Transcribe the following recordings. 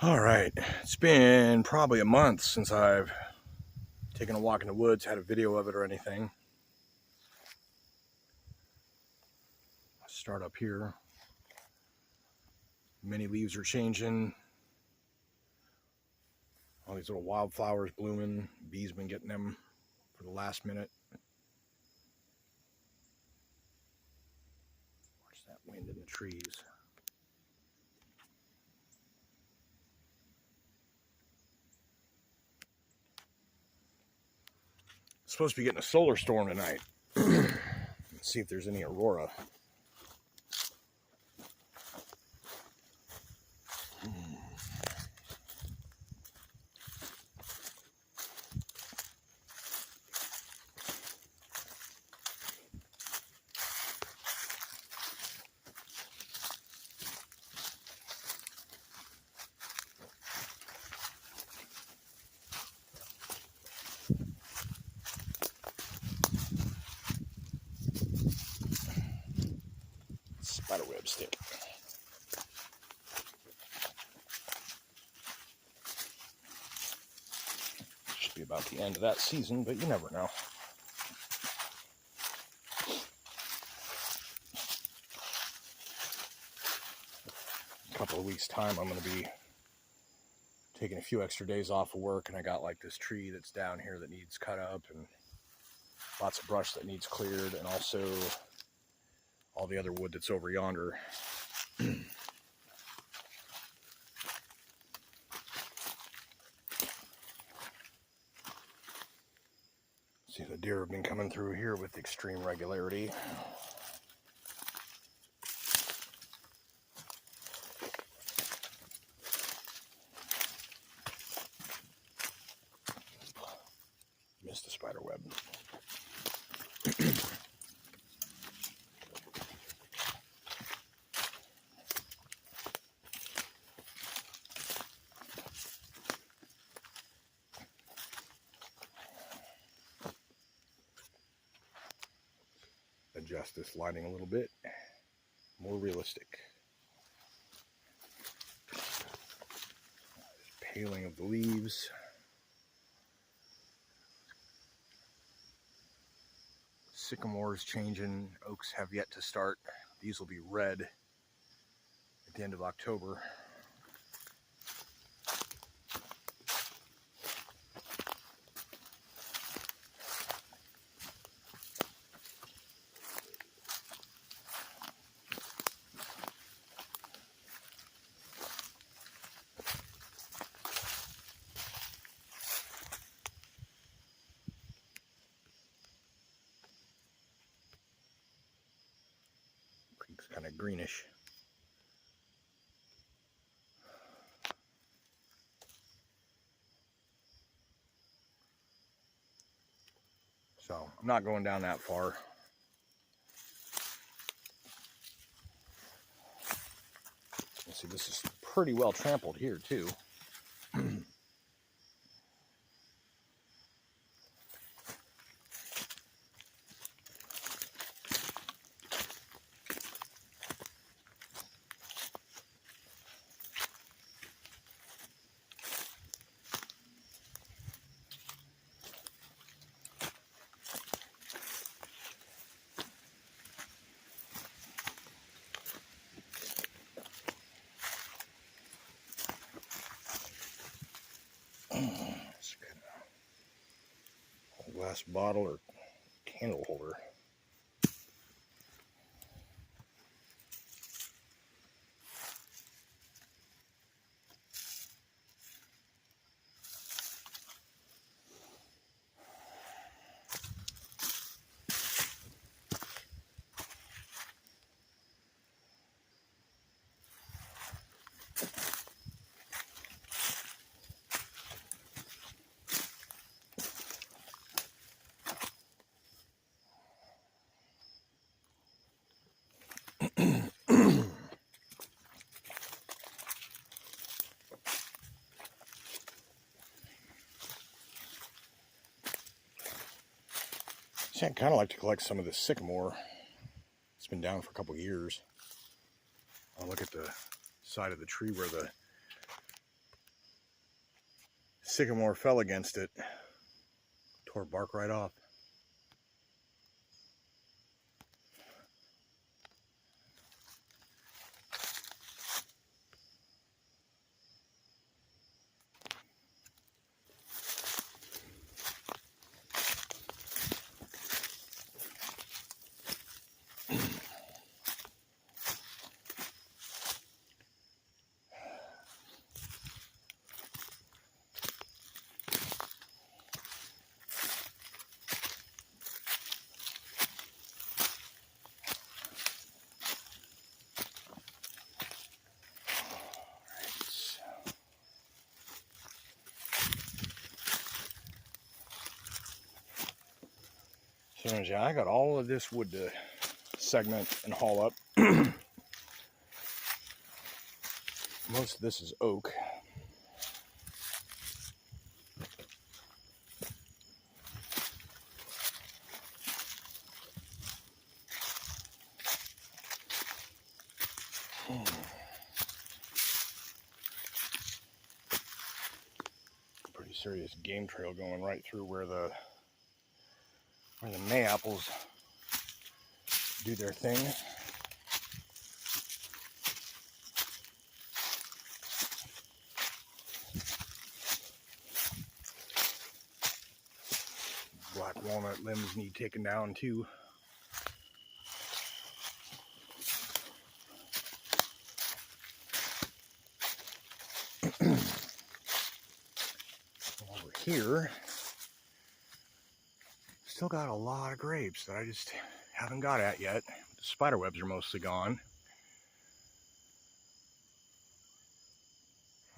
All right, it's been probably a month since I've taken a walk in the woods, had a video of it or anything. I'll start up here. Many leaves are changing. All these little wildflowers blooming. Bees been getting them for the last minute. Watch that wind in the trees. Supposed to be getting a solar storm tonight. Let's see if there's any aurora. Spiderweb stick. Should be about the end of that season, but you never know. A couple of weeks' time, I'm going to be taking a few extra days off of work, and I got like this tree that's down here that needs cut up, and lots of brush that needs cleared, and also all the other wood that's over yonder. See, the deer have been coming through here with extreme regularity. Missed the spider web. Adjust this lighting a little bit, more realistic. Paling of the leaves. Sycamores changing, oaks have yet to start. These will be red at the end of October. Creek's kind of greenish. So I'm not going down that far. Let's see, this is pretty well trampled here too. Glass bottle or candle holder. See, I'd kind of like to collect some of this sycamore. It's been down for a couple of years. I'll look at the side of the tree where the sycamore fell against it, tore bark right off. So yeah, I got all of this wood to segment and haul up. Most of this is oak. Pretty serious game trail going right through where the Mayapples do their thing. Black walnut limbs need taken down too. Over here, still got a lot of grapes that I just haven't got at yet. The spider webs are mostly gone.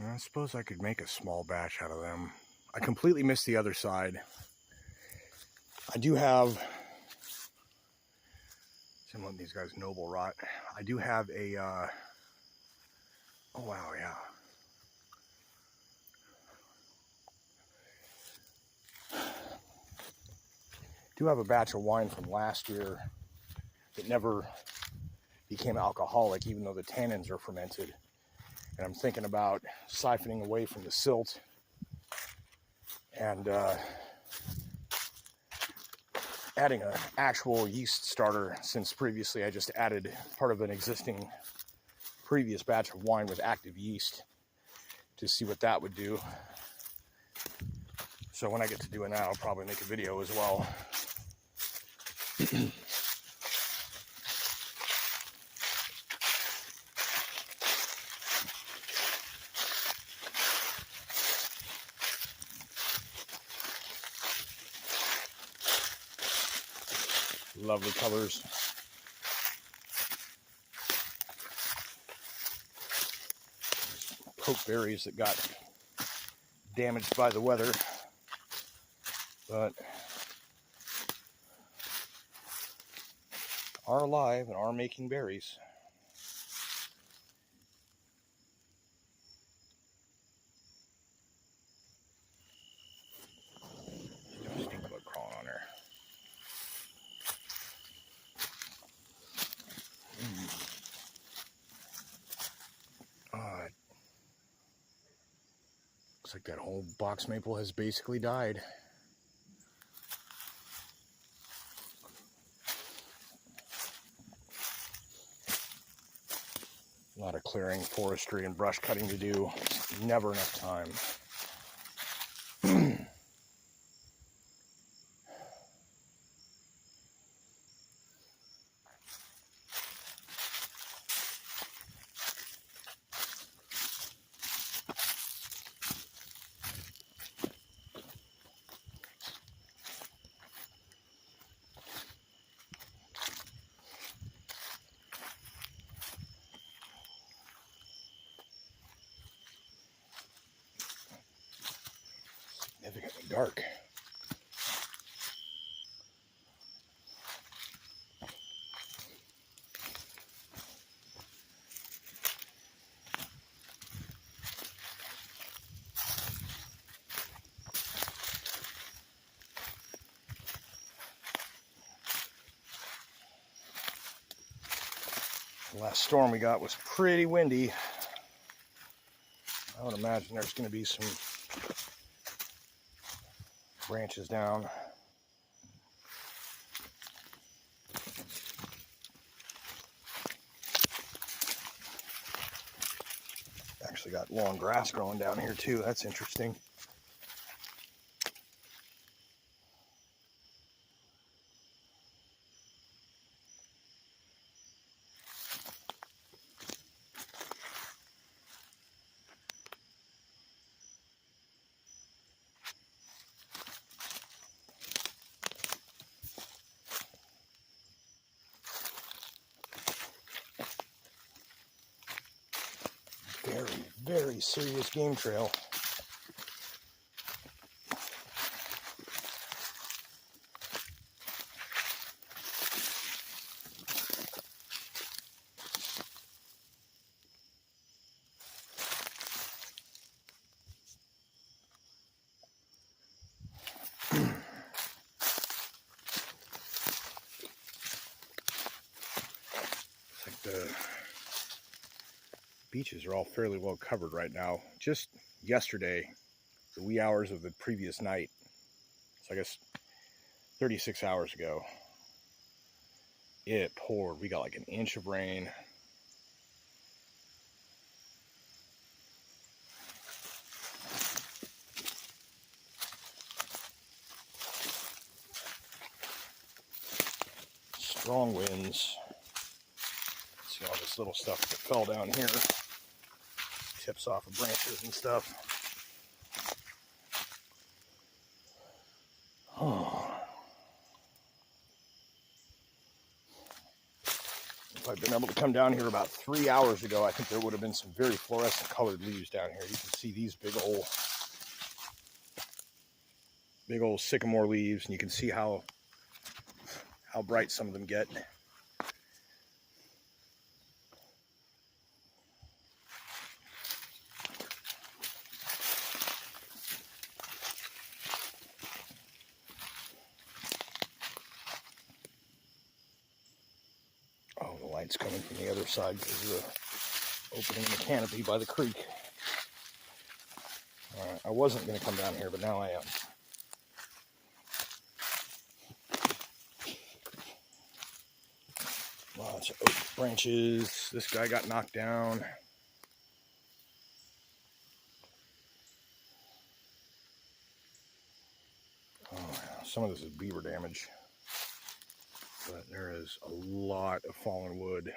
I suppose I could make a small batch out of them. I completely missed the other side. I do have, some of these guys noble rot. I do have a, oh wow, yeah. Do have a batch of wine from last year that never became alcoholic, even though the tannins are fermented. And I'm thinking about siphoning away from the silt and adding an actual yeast starter, since previously I just added part of an existing previous batch of wine with active yeast to see what that would do. So when I get to doing that, I'll probably make a video as well. Lovely colors. Pokeberries that got damaged by the weather, but are alive and are making berries. Stink bug crawling on there. Looks like that whole box maple has basically died. A lot of clearing, forestry, and brush cutting to do. Never enough time. Significantly dark. The last storm we got was pretty windy. I would imagine there's going to be some branches down. Actually got long grass growing down here too. That's interesting. Very, very serious game trail. It's like the beaches are all fairly well covered right now. Just yesterday, the wee hours of the previous night, so I guess 36 hours ago, it poured. We got like an inch of rain. Strong winds. See all this little stuff that fell down here. Tips off of branches and stuff. Oh. If I'd been able to come down here about 3 hours ago, I think there would have been some very fluorescent colored leaves down here. You can see these big old sycamore leaves, and you can see how bright some of them get. Oh, the light's coming from the other side because of the opening in the canopy by the creek. Alright, I wasn't going to come down here, but now I am. Lots of oak branches. This guy got knocked down. Oh, some of this is beaver damage. But there is a lot of fallen wood.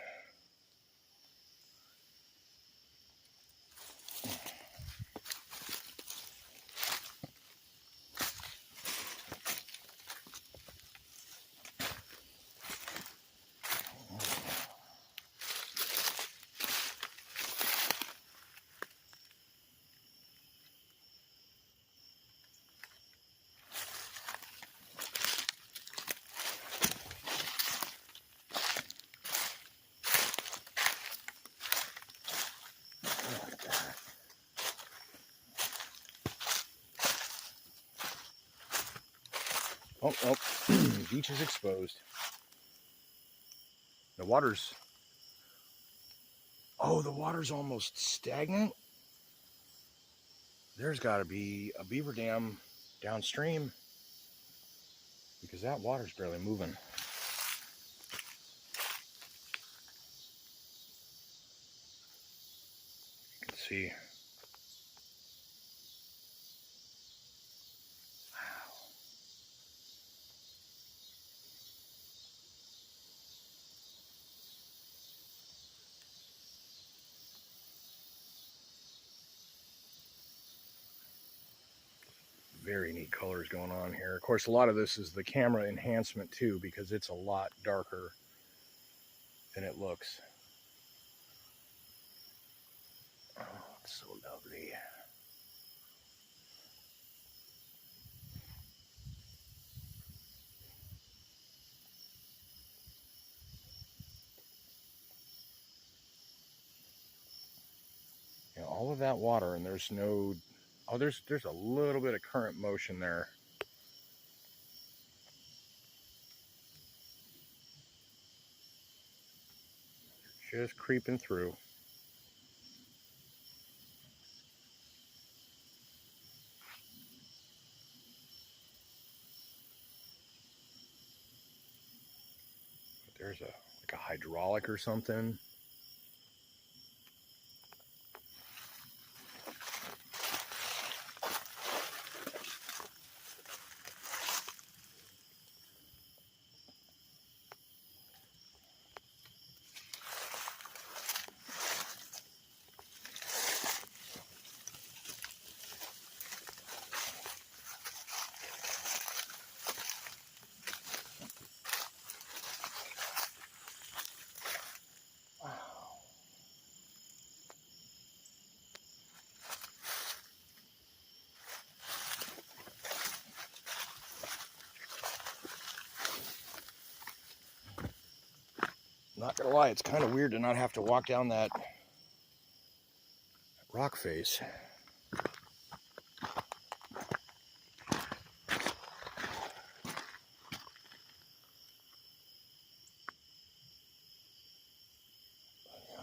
Oh, oh, beach is exposed. The water's almost stagnant. There's got to be a beaver dam downstream because that water's barely moving. You can see. Very neat colors going on here. Of course, a lot of this is the camera enhancement too, because it's a lot darker than it looks. Oh, it's so lovely. You know, all of that water, and there's no. Oh, there's a little bit of current motion there. Just creeping through. There's like a hydraulic or something. Not gonna lie, it's kind of weird to not have to walk down that rock face. Yeah,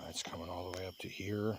it's coming all the way up to here.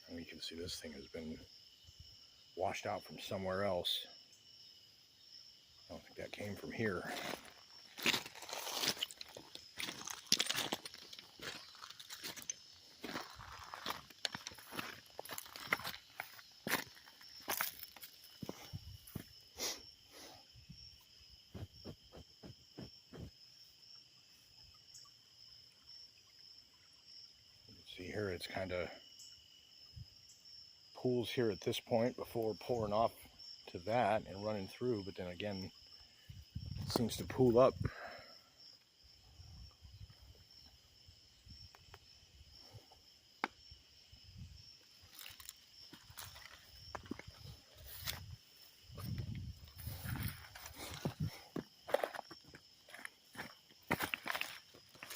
And you can see this thing has been washed out from somewhere else. I don't think that came from here. See here, it's kind of pools here at this point before pouring off to that and running through, but then again, it seems to pool up.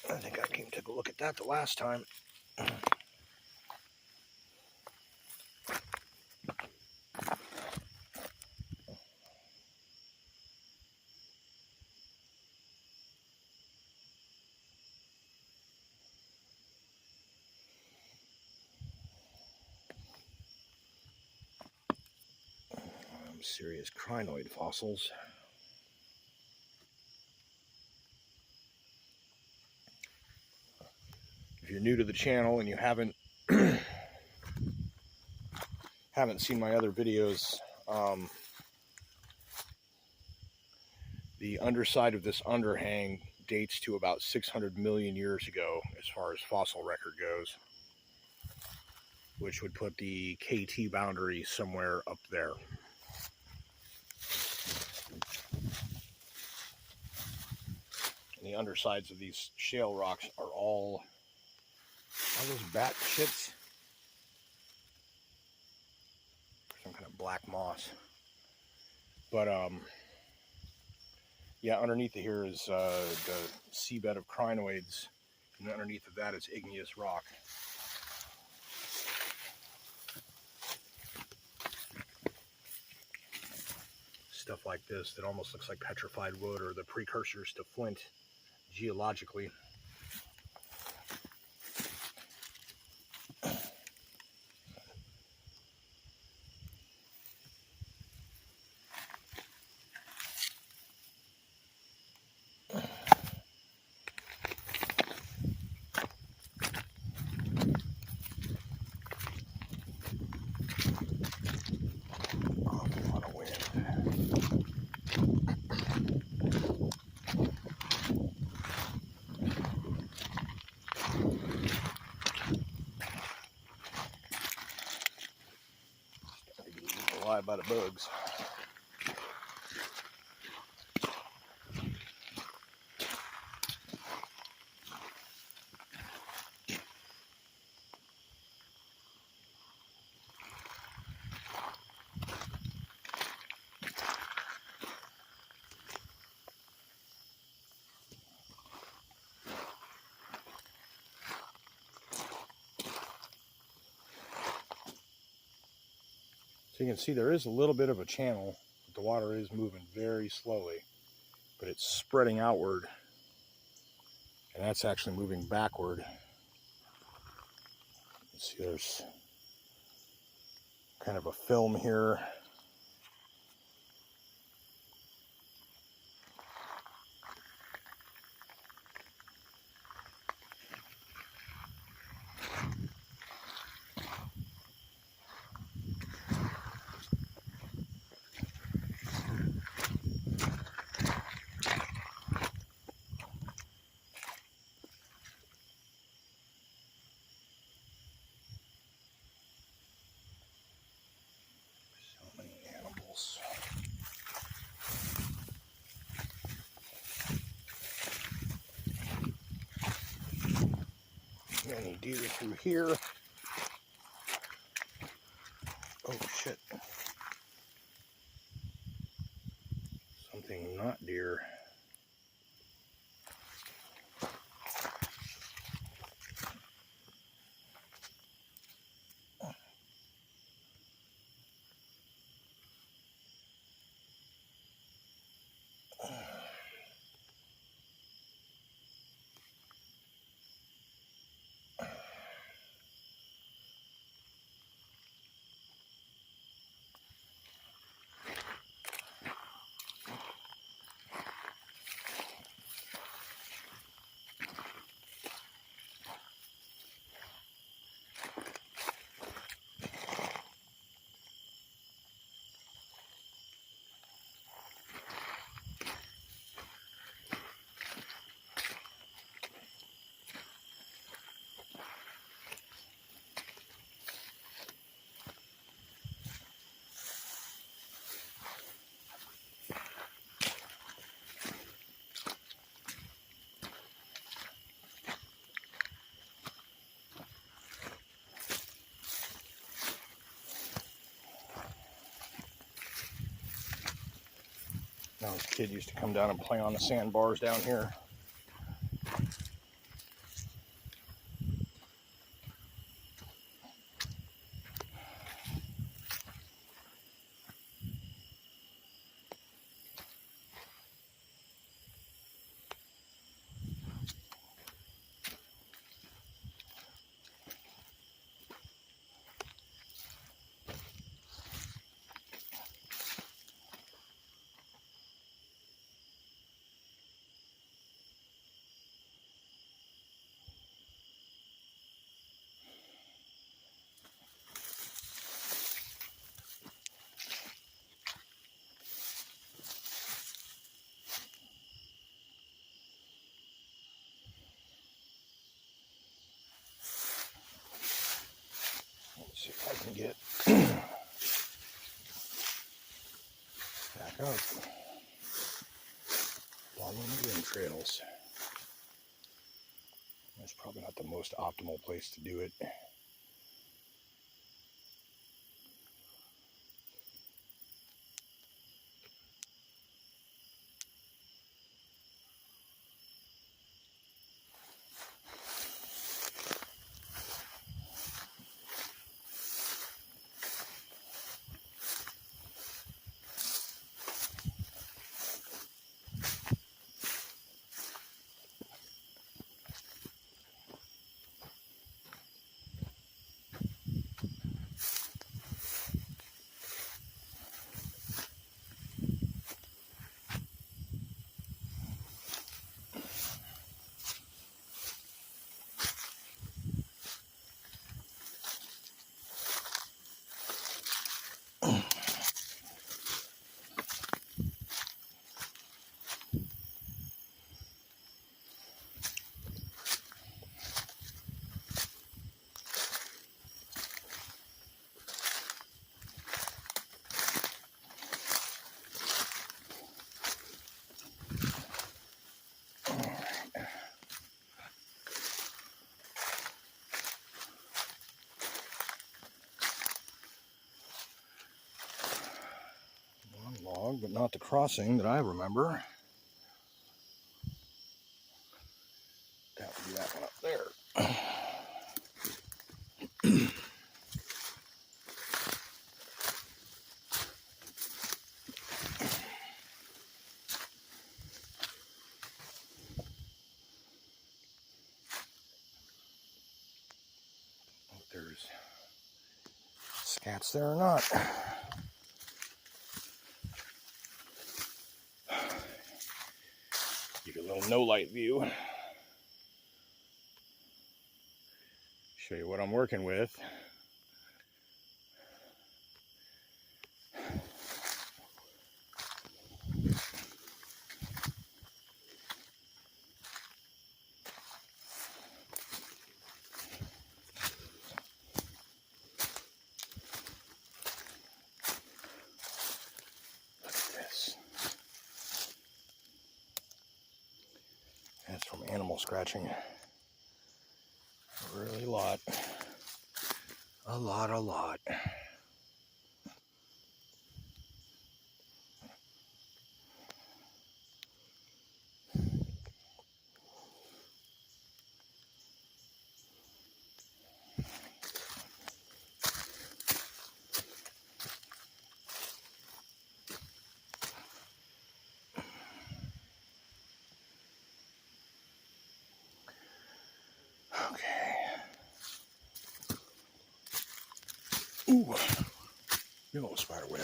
I think I came to take a look at that the last time. Serious crinoid fossils. If you're new to the channel and you haven't seen my other videos, the underside of this underhang dates to about 600 million years ago as far as fossil record goes, which would put the KT boundary somewhere up there. And the undersides of these shale rocks are all those bat shits? Some kind of black moss. But yeah, underneath of here is the seabed of crinoids, and underneath of that is igneous rock. Stuff like this that almost looks like petrified wood or the precursors to flint geologically. By the bugs. So you can see there is a little bit of a channel, but the water is moving very slowly, but it's spreading outward, and that's actually moving backward. See, there's kind of a film here. So many animals. Any deer through here. Oh shit. Something not deer. Now this kid used to come down and play on the sandbars down here. Let's see if I can get back up. Following the wind trails. That's probably not the most optimal place to do it. Log, but not the crossing that I remember. That would be that one up there. Cats there or not. Give you a little no light view. Show you what I'm working with. That's from animal scratching. Really a lot. A lot. Okay. Ooh. Big old spider web.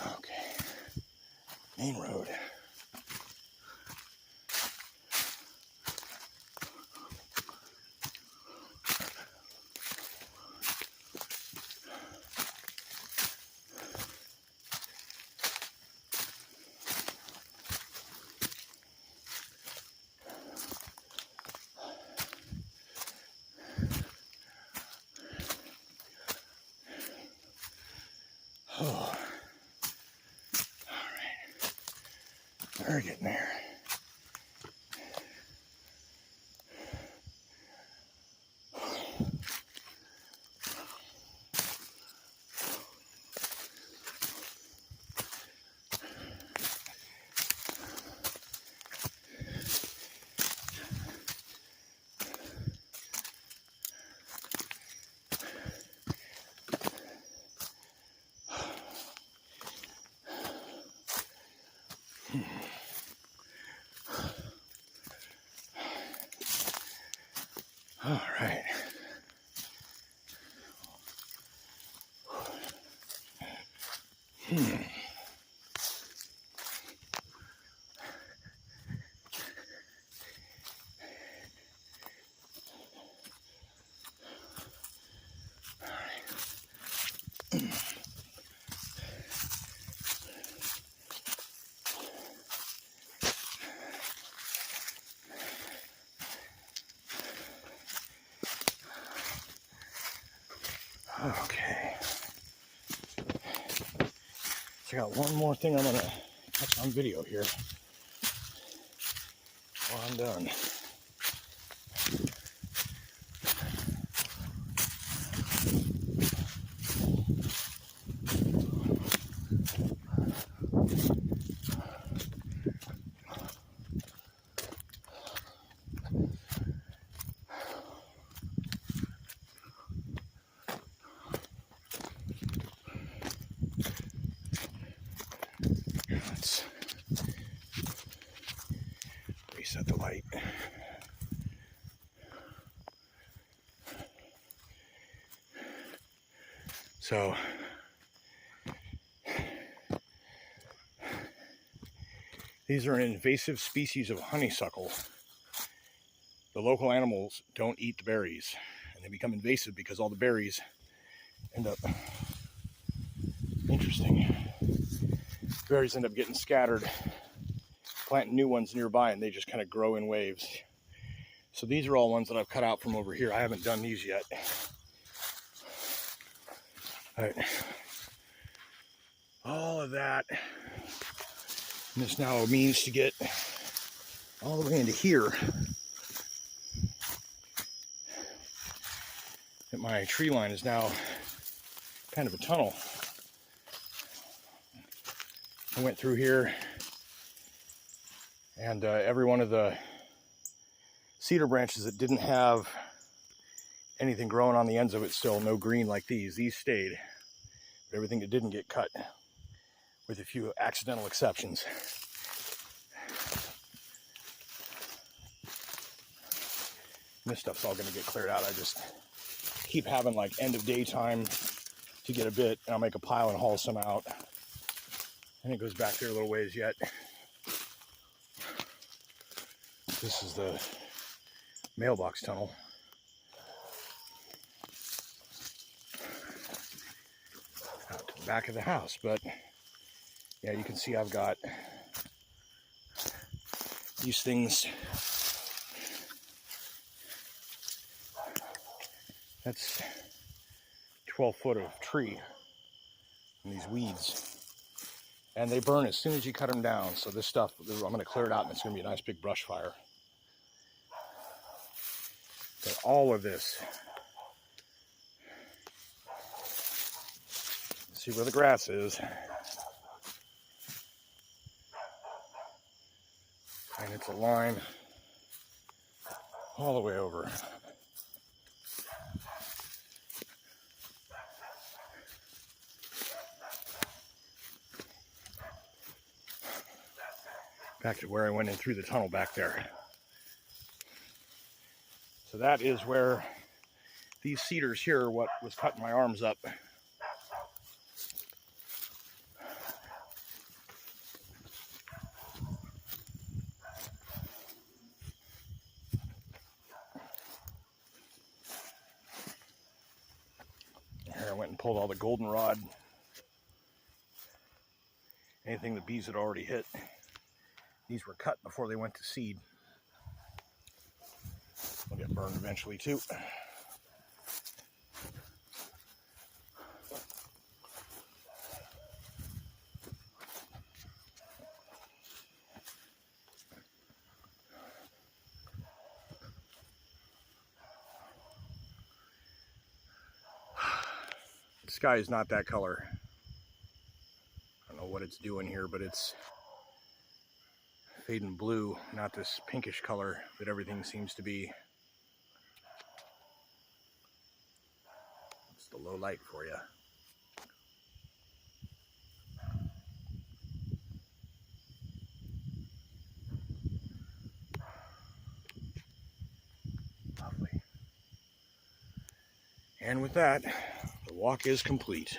Okay. Main road. Oh. Alright. We're getting there. All right. Okay. So I got one more thing I'm gonna catch on video here while I'm done. Let's reset the light. So these are an invasive species of honeysuckle. The local animals don't eat the berries, and they become invasive because all the berries end up, interesting, berries end up getting scattered, planting new ones nearby, and they just kind of grow in waves. So these are all ones that I've cut out from over here. I haven't done these yet. But all of that, and this now means to get all the way into here. That my tree line is now kind of a tunnel. I went through here And every one of the cedar branches that didn't have anything growing on the ends of it still, no green like these stayed. But everything that didn't get cut, with a few accidental exceptions. This stuff's all going to get cleared out. I just keep having like end of day time to get a bit, and I'll make a pile and haul some out. And it goes back there a little ways yet. This is the mailbox tunnel. Out to the back of the house, but yeah, you can see I've got these things. That's 12 foot of tree and these weeds. And they burn as soon as you cut them down. So this stuff, I'm going to clear it out and it's going to be a nice big brush fire. But all of this. See where the grass is. And it's a line all the way over. Back to where I went in through the tunnel back there. So that is where these cedars here are what was cutting my arms up. Here I went and pulled all the goldenrod. Anything the bees had already hit. These were cut before they went to seed. They'll get burned eventually too. The sky is not that color. I don't know what it's doing here, but it's fading blue, not this pinkish color that everything seems to be. It's the low light for you. Lovely. And with that, the walk is complete.